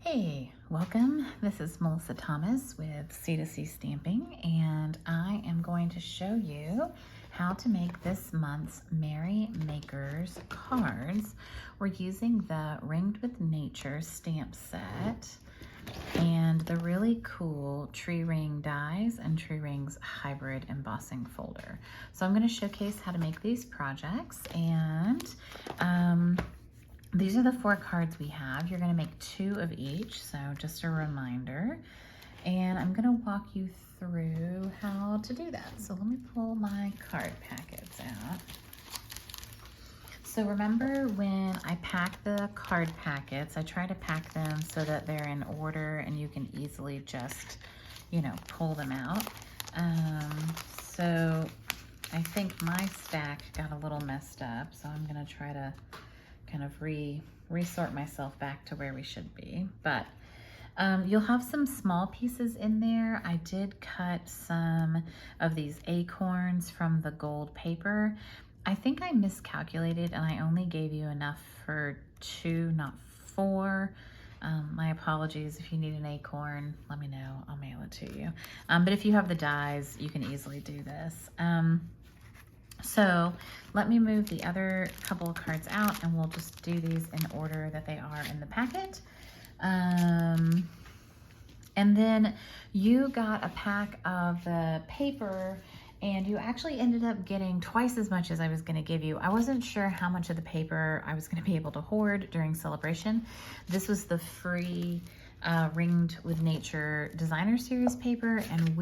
Hey, welcome. This is Melissa Thomas with C2C Stamping, and I am going to show you how to make this month's Merry Makers cards. We're using the Ringed with Nature stamp set and the really cool Tree Ring dies and Tree Rings hybrid embossing folder. So I'm going to showcase how to make these projects, and these are the 4 cards we have. You're going to make 2 of each, so just a reminder. And I'm going to walk you through how to do that. So let me pull my card packets out. So remember when I pack the card packets, I try to pack them so that they're in order and you can easily just, pull them out. So I think my stack got a little messed up, so I'm going to try to kind of resort myself back to where we should be. But you'll have some small pieces in there. I did cut some of these acorns from the gold paper. I think I miscalculated and I only gave you enough for 2, not 4. My apologies. If you need an acorn, let me know. I'll mail it to you. But if you have the dies, you can easily do this. So let me move the other couple of cards out and we'll just do these in order that they are in the packet. And then you got a pack of the paper and you actually ended up getting twice as much as I was going to give you. I wasn't sure how much of the paper I was going to be able to hoard during Saleabration. This was the free Ringed with Nature designer series paper, and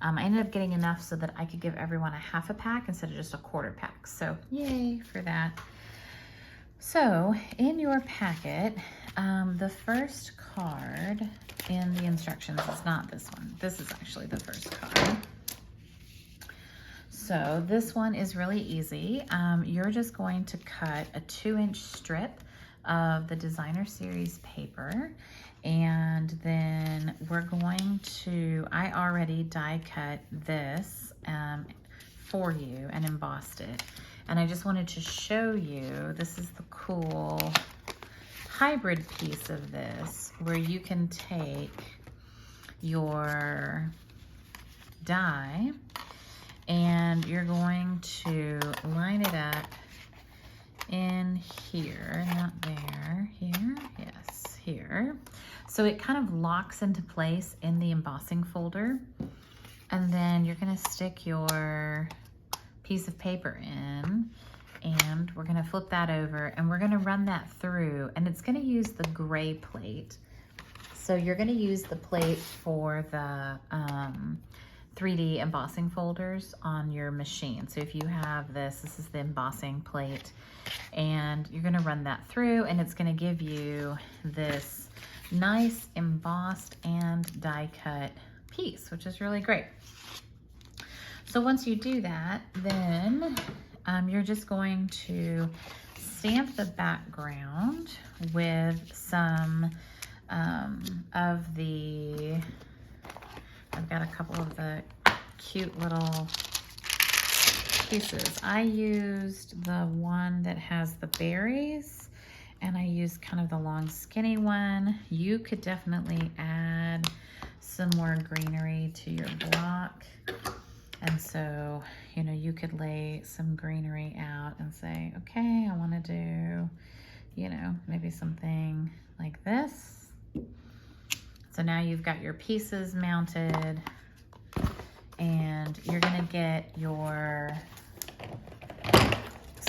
I ended up getting enough so that I could give everyone a half a pack instead of just a quarter pack. So yay for that. So in your packet, the first card in the instructions is not this one. This is actually the first card. So this one is really easy. You're just going to cut a 2-inch strip of the designer series paper, and then we're going to, I already die cut this for you and embossed it. And I just wanted to show you, this is the cool hybrid piece of this, where you can take your die and you're going to line it up in here, not there, here, yes, here. So it kind of locks into place in the embossing folder. And then you're gonna stick your piece of paper in, and we're gonna flip that over and we're gonna run that through, and it's gonna use the gray plate. So you're gonna use the plate for the 3D embossing folders on your machine. So if you have this is the embossing plate, and you're gonna run that through, and it's gonna give you this nice embossed and die cut piece, which is really great. So once you do that, then you're just going to stamp the background with some of the, I've got a couple of the cute little pieces. I used the one that has the berries, and I used kind of the long skinny one. You could definitely add some more greenery to your block. And so, you could lay some greenery out and say, okay, I want to do, maybe something like this. So now you've got your pieces mounted, and you're gonna get your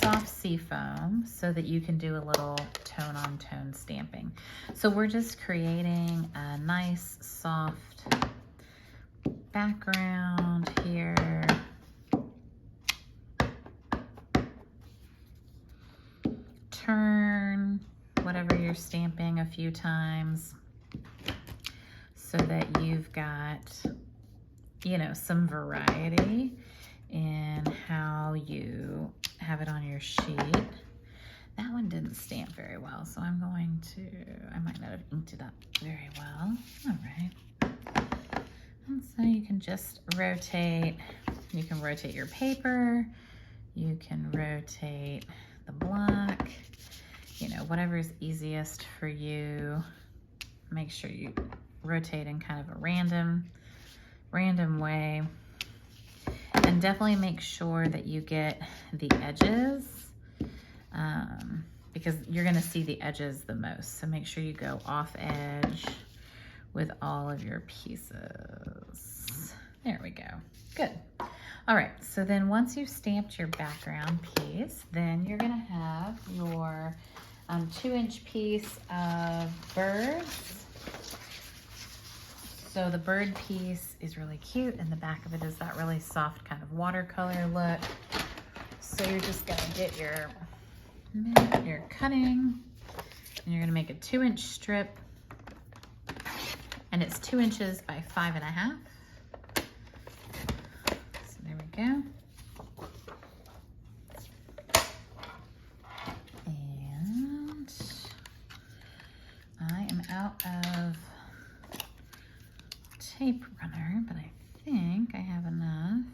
soft seafoam so that you can do a little tone on tone stamping. So we're just creating a nice soft background here. Turn whatever you're stamping a few times so that you've got, some variety in how you have it on your sheet. That one didn't stamp very well, so I might not have inked it up very well. All right. And so you can just rotate. You can rotate your paper. You can rotate the block. Whatever is easiest for you. make sure you rotate in kind of a random way. And definitely make sure that you get the edges, because you're gonna see the edges the most. So make sure you go off edge with all of your pieces. There we go, good. All right, so then once you've stamped your background piece, then you're gonna have your 2-inch piece of birds. So the bird piece is really cute, and the back of it is that really soft kind of watercolor look. So you're just gonna get your cutting, and you're gonna make a 2-inch strip, and it's 2 inches by 5.5. So there we go. And I am out of tape runner, but I think I have enough.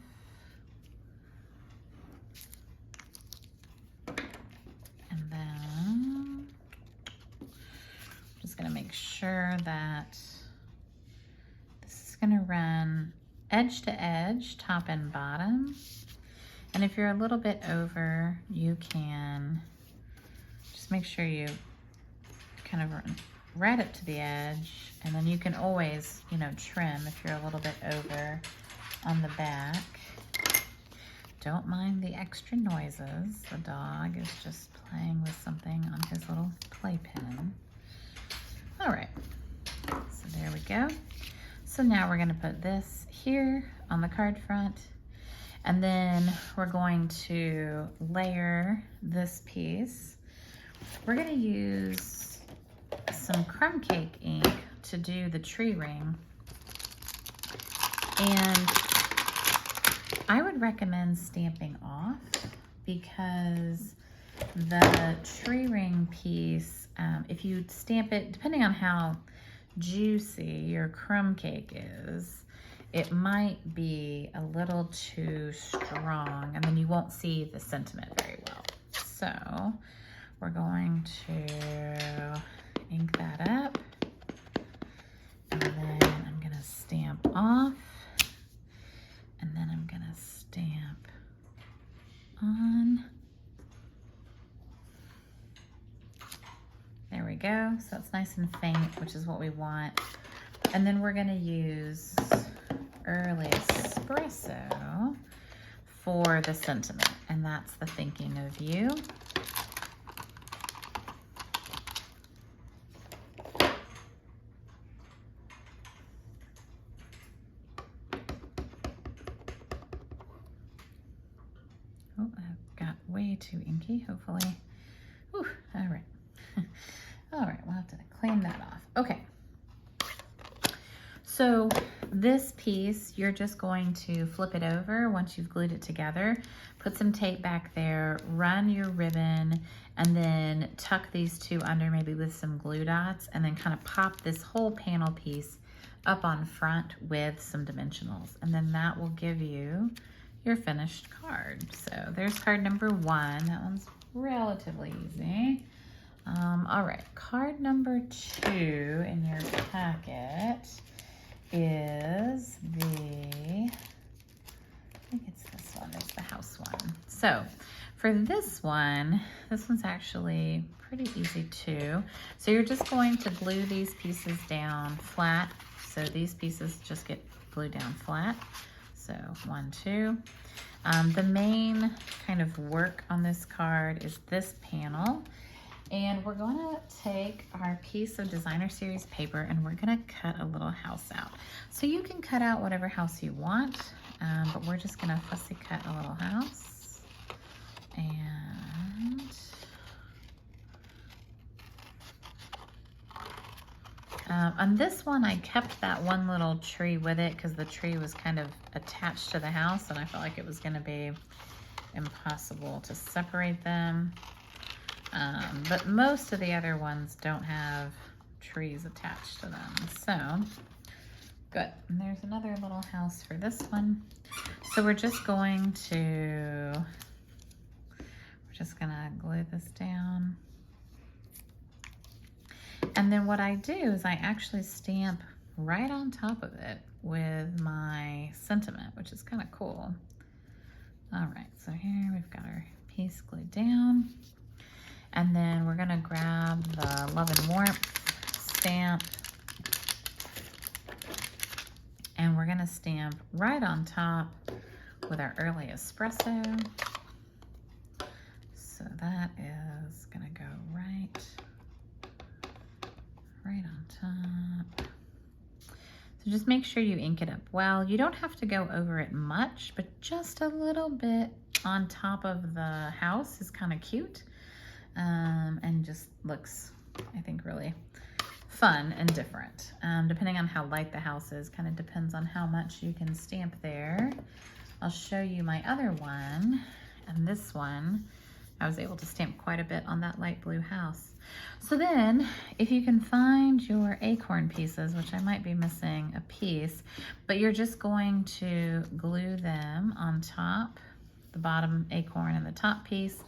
And then I'm just gonna make sure that this is gonna run edge to edge, top and bottom. And if you're a little bit over, you can just make sure you kind of run right up to the edge, and then you can always, you know, trim if you're a little bit over on the back. Don't mind the extra noises. The dog is just playing with something on his little playpen. All right, so there we go. So now we're gonna put this here on the card front, and then we're going to layer this piece. We're gonna use some crumb cake ink to do the tree ring, and I would recommend stamping off, because the tree ring piece, if you stamp it, depending on how juicy your crumb cake is, it might be a little too strong, and then you won't see the sentiment very well. So we're going to ink that up, and then I'm gonna stamp off, and then I'm gonna stamp on. There we go. So it's nice and faint, which is what we want. And then we're gonna use Early Espresso for the sentiment, and that's the thinking of you. Oh, I've got way too inky, hopefully. Whew, all right. All right, we'll have to clean that off. Okay. So this piece, you're just going to flip it over once you've glued it together, put some tape back there, run your ribbon, and then tuck these two under maybe with some glue dots, and then kind of pop this whole panel piece up on front with some dimensionals. And then that will give you your finished card. So there's card number 1. That one's relatively easy. All right, card number 2 in your packet is I think it's this one, it's the house one. So for this one's actually pretty easy too. So you're just going to glue these pieces down flat. So these pieces just get glued down flat. So 1, 2. The main kind of work on this card is this panel. And we're gonna take our piece of designer series paper, and we're gonna cut a little house out. So you can cut out whatever house you want, but we're just gonna fussy cut a little house. And on this one, I kept that one little tree with it because the tree was kind of attached to the house, and I felt like it was gonna be impossible to separate them. But most of the other ones don't have trees attached to them. So, good. And there's another little house for this one. So we're just gonna glue this down. And then what I do is I actually stamp right on top of it with my sentiment, which is kind of cool. All right, so here we've got our piece glued down. And then we're gonna grab the Love and Warmth stamp, and we're gonna stamp right on top with our early espresso. So that is gonna go right on top. So just make sure you ink it up well. You don't have to go over it much, but just a little bit on top of the house is kind of cute, and just looks, I think, really fun and different. Depending on how light the house is, kind of depends on how much you can stamp there. I'll show you my other one, and this one I was able to stamp quite a bit on that light blue house. So then, if you can find your acorn pieces, which I might be missing a piece, but you're just going to glue them on top, the bottom acorn and the top piece,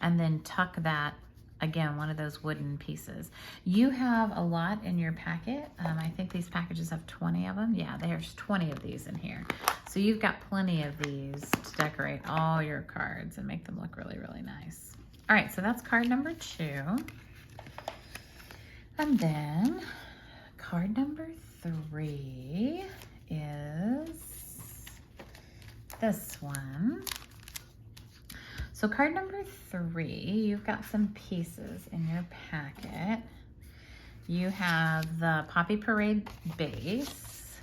and then tuck that, again, one of those wooden pieces. You have a lot in your packet. I think these packages have 20 of them. Yeah, there's 20 of these in here. So you've got plenty of these to decorate all your cards and make them look really, really nice. All right, so that's card number 2. And then card number 3 is this one. So card number 3, you've got some pieces in your packet. You have the Poppy Parade base,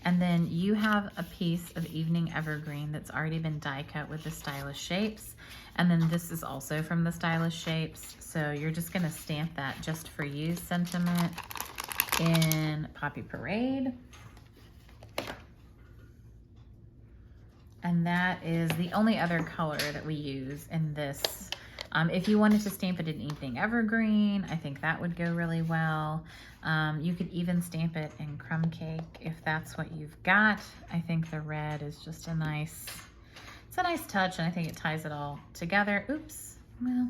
and then you have a piece of Evening Evergreen that's already been die cut with the Stylish Shapes. And then this is also from the Stylish Shapes. So you're just gonna stamp that Just For You sentiment in Poppy Parade. And that is the only other color that we use in this. If you wanted to stamp it in Evening Evergreen, I think that would go really well. You could even stamp it in Crumb Cake if that's what you've got. I think the red is just a nice, it's a nice touch, and I think it ties it all together. Oops, well,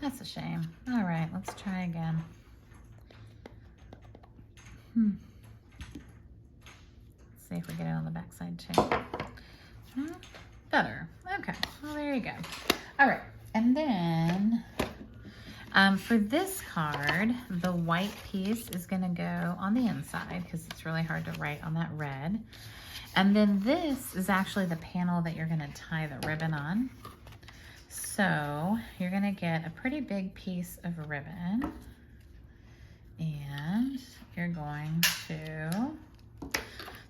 that's a shame. All right, let's try again. Let's see if we get it on the back side too. Better. Okay, well, there you go. All right, and then for this card, the white piece is gonna go on the inside because it's really hard to write on that red. And then this is actually the panel that you're gonna tie the ribbon on. So you're gonna get a pretty big piece of ribbon, and you're going to,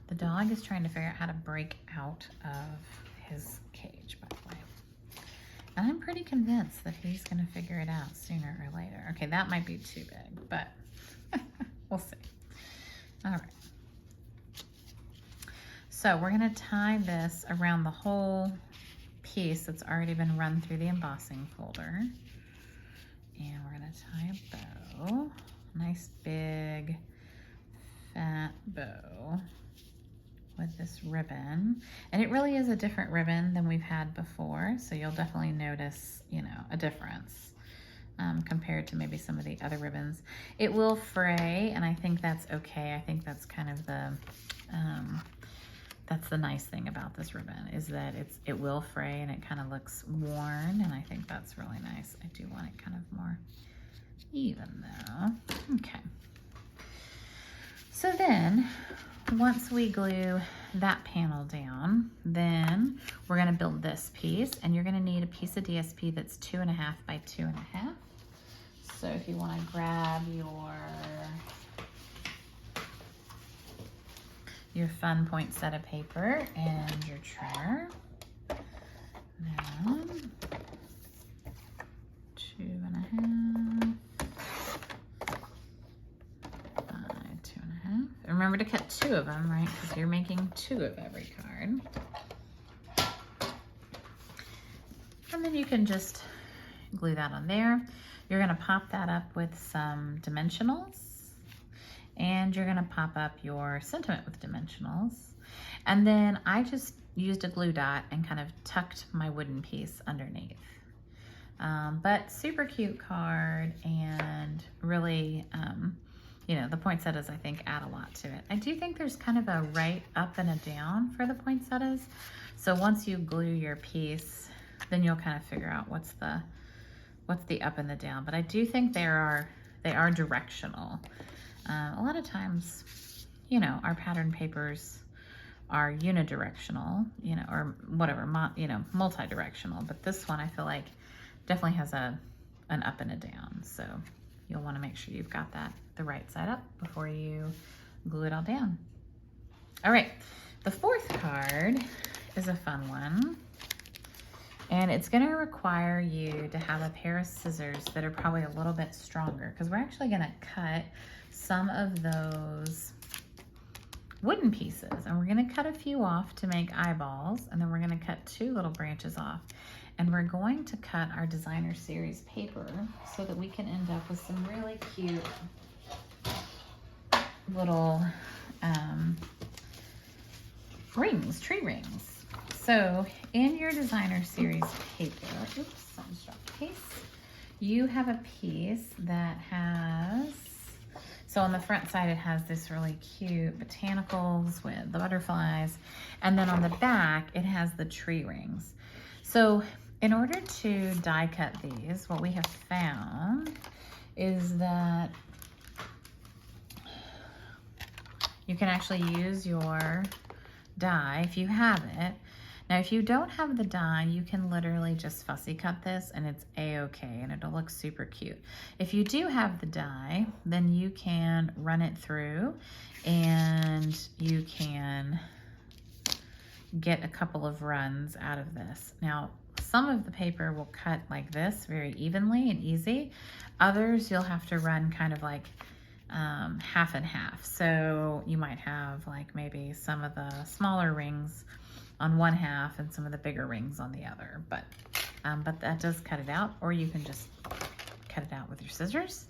the dog is trying to figure out how to break out of his cage, by the way. And I'm pretty convinced that he's gonna figure it out sooner or later. Okay, that might be too big, but we'll see. All right. So we're gonna tie this around the whole piece that's already been run through the embossing folder. And we're gonna tie a bow, nice big fat bow with this ribbon. And it really is a different ribbon than we've had before, so you'll definitely notice, you know, a difference compared to maybe some of the other ribbons. It will fray, and I think that's okay. I think that's kind of the that's the nice thing about this ribbon, is that it will fray and it kind of looks worn, and I think that's really nice. I do want it kind of more even though. Okay. So then, once we glue that panel down, then we're gonna build this piece, and you're gonna need a piece of DSP that's 2.5 by 2.5. So if you wanna grab your fun poinsettia paper and your trimmer, then 2.5 by 2.5. Remember to cut 2 of them, right? Because you're making 2 of every card. And then you can just glue that on there. You're gonna pop that up with some dimensionals, and you're gonna pop up your sentiment with dimensionals. And then I just used a glue dot and kind of tucked my wooden piece underneath. But super cute card, and really, you know, the poinsettias I think add a lot to it. I do think there's kind of a right up and a down for the poinsettias. So once you glue your piece, then you'll kind of figure out what's the up and the down. But I do think they are directional. A lot of times, you know, our pattern papers are unidirectional, you know, or whatever, you know, multi-directional. But this one I feel like definitely has an up and a down. So you'll want to make sure you've got that the right side up before you glue it all down. All right, the fourth card is a fun one. And it's gonna require you to have a pair of scissors that are probably a little bit stronger, because we're actually gonna cut some of those wooden pieces, and we're gonna cut a few off to make eyeballs, and then we're gonna cut 2 little branches off, and we're going to cut our designer series paper so that we can end up with some really cute little rings, tree rings. So in your designer series paper, oops, I just dropped a piece. You have a piece that has, so on the front side it has this really cute botanicals with the butterflies, and then on the back it has the tree rings. So in order to die cut these, what we have found is that you can actually use your die if you have it. Now, if you don't have the die, you can literally just fussy cut this and it's a-okay and it'll look super cute. If you do have the die, then you can run it through and you can get a couple of runs out of this. Now, some of the paper will cut like this very evenly and easy. Others you'll have to run kind of like half and half. So you might have like maybe some of the smaller rings on one half and some of the bigger rings on the other, but that does cut it out, or you can just cut it out with your scissors.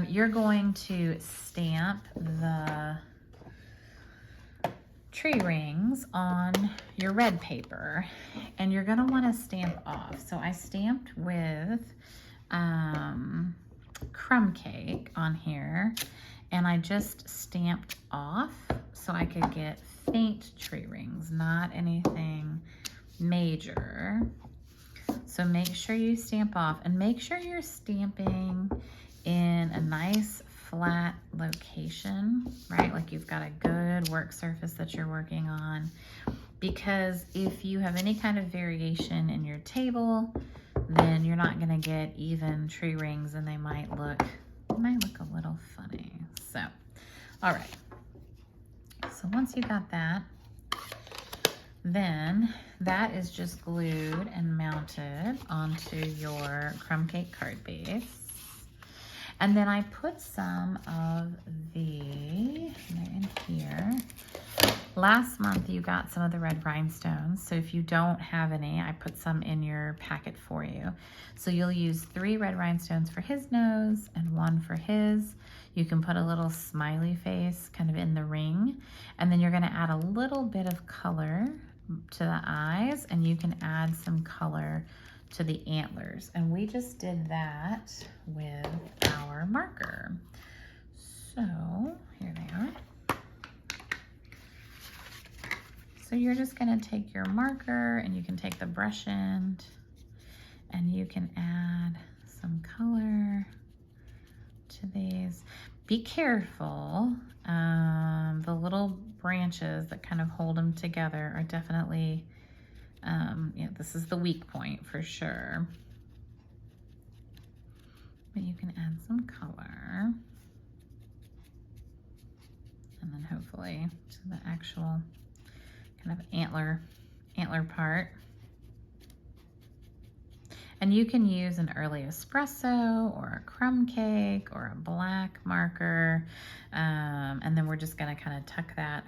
You're going to stamp the tree rings on your red paper, and you're gonna wanna stamp off. So I stamped with crumb cake on here, and I just stamped off so I could get faint tree rings, not anything major. So make sure you stamp off, and make sure you're stamping in a nice flat location, right? Like you've got a good work surface that you're working on, because if you have any kind of variation in your table, then you're not gonna get even tree rings, and they might look a little funny. So, all right. So once you got that, then that is just glued and mounted onto your crumb cake card base. And then I put some of they're in here. Last month you got some of the red rhinestones. So if you don't have any, I put some in your packet for you. So you'll use 3 red rhinestones for his nose and 1 for his. You can put a little smiley face kind of in the ring. And then you're gonna add a little bit of color to the eyes, and you can add some color to the antlers. And we just did that with our marker. So here they are. So you're just gonna take your marker, and you can take the brush end, and you can add some color to these. Be careful. The little branches that kind of hold them together are definitely, this is the weak point for sure. But you can add some color. And then hopefully to the actual kind of antler part. And you can use an early espresso or a crumb cake or a black marker. And then we're just gonna kind of tuck that,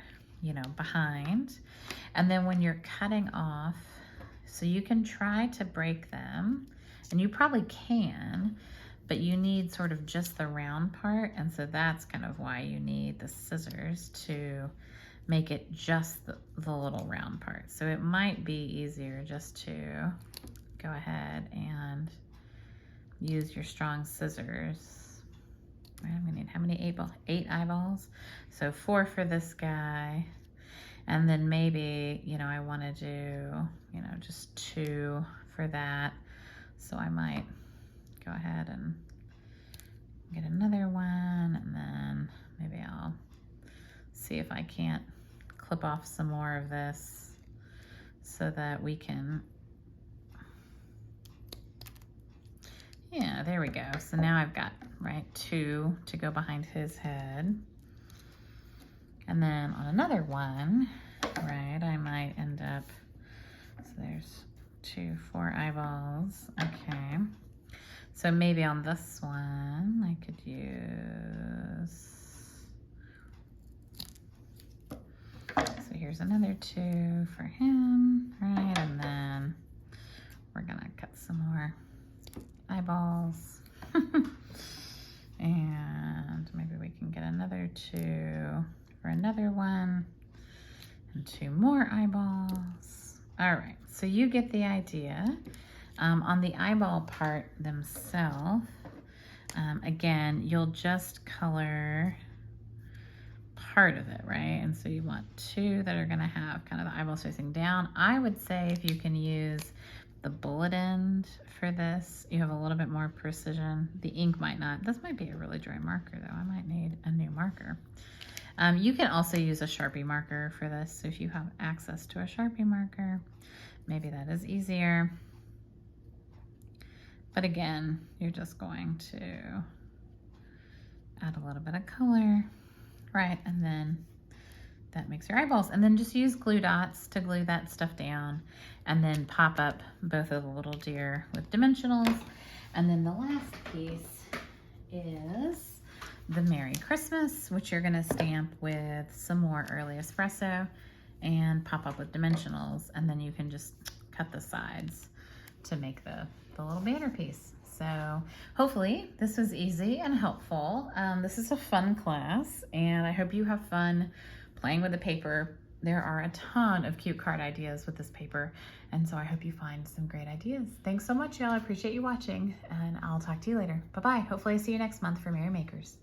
behind. And then when you're cutting off, so you can try to break them, and you probably can, but you need sort of just the round part. And so that's kind of why you need the scissors to make it just the little round part. So it might be easier just to go ahead and use your strong scissors. I'm gonna need how many 8 eyeballs? So 4 for this guy. And then maybe, you know, I wanna do, you know, just 2 for that. So I might go ahead and get another one, and then maybe I'll see if I can't clip off some more of this so that we can, yeah, there we go. So now I've got, right, 2 to go behind his head. And then on another one, right, I might end up, so there's 2, 4 eyeballs, okay. So maybe on this one, I could use, so here's another 2 for him, right? And then we're gonna cut some more eyeballs. And maybe we can get another 2 for another one, and 2 more eyeballs. All right, so you get the idea. On the eyeball part themselves, again, you'll just color part of it, right? And so you want 2 that are gonna have kind of the eyeballs facing down. I would say if you can use the bullet end for this, you have a little bit more precision. The ink might not. This might be a really dry marker though. I might need a new marker. You can also use a Sharpie marker for this. So if you have access to a Sharpie marker, maybe that is easier. But again, you're just going to add a little bit of color, right? And then that makes your eyeballs. And then just use glue dots to glue that stuff down, and then pop up both of the little deer with dimensionals. And then the last piece is the Merry Christmas, which you're gonna stamp with some more early espresso and pop up with dimensionals. And then you can just cut the sides to make the little banner piece. So hopefully this was easy and helpful. This is a fun class, and I hope you have fun playing with the paper. There are a ton of cute card ideas with this paper, and so I hope you find some great ideas. Thanks so much, y'all. I appreciate you watching, and I'll talk to you later. Bye-bye. Hopefully I see you next month for Merry Makers.